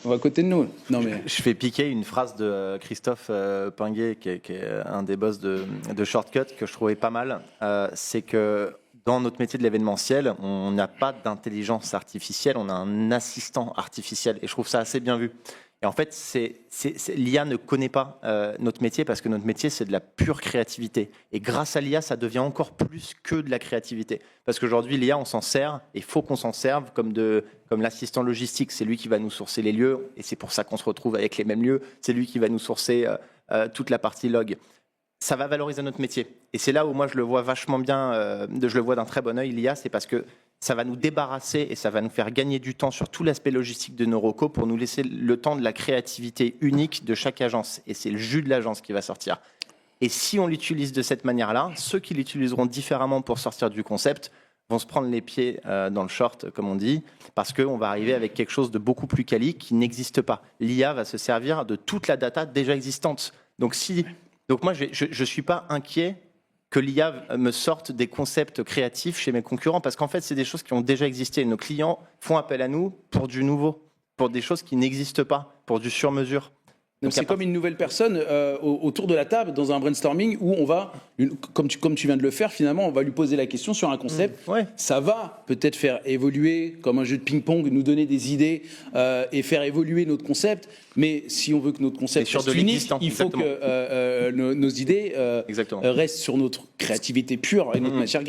à côté de nous. Non, mais... Je fais piquer une phrase de Christophe Pinguet, qui est un des boss de Shortcut, que je trouvais pas mal. C'est que dans notre métier de l'événementiel, on n'a pas d'intelligence artificielle, on a un assistant artificiel. Et je trouve ça assez bien vu. Et en fait, l'IA ne connaît pas notre métier, parce que notre métier, c'est de la pure créativité. Et grâce à l'IA, ça devient encore plus que de la créativité. Parce qu'aujourd'hui, l'IA, on s'en sert, et il faut qu'on s'en serve comme l'assistant logistique. C'est lui qui va nous sourcer les lieux, et c'est pour ça qu'on se retrouve avec les mêmes lieux. C'est lui qui va nous sourcer toute la partie log. Ça va valoriser notre métier. Et c'est là où moi, je le vois vachement bien, je le vois d'un très bon œil, l'IA, c'est parce que ça va nous débarrasser et ça va nous faire gagner du temps sur tout l'aspect logistique de nos recos pour nous laisser le temps de la créativité unique de chaque agence. Et c'est le jus de l'agence qui va sortir. Et si on l'utilise de cette manière-là, ceux qui l'utiliseront différemment pour sortir du concept vont se prendre les pieds dans le short, comme on dit, parce qu'on va arriver avec quelque chose de beaucoup plus quali qui n'existe pas. L'IA va se servir de toute la data déjà existante. Donc moi, je ne suis pas inquiet que l'IA me sorte des concepts créatifs chez mes concurrents, parce qu'en fait, c'est des choses qui ont déjà existé. Nos clients font appel à nous pour du nouveau, pour des choses qui n'existent pas, pour du sur-mesure. Donc c'est comme une nouvelle personne autour de la table dans un brainstorming où on va, comme tu viens de le faire finalement, on va lui poser la question sur un concept. Ouais. Ça va peut-être faire évoluer comme un jeu de ping-pong, nous donner des idées et faire évoluer notre concept. Mais si on veut que notre concept reste unique, il faut que nos idées restent sur notre créativité pure et notre matière grise.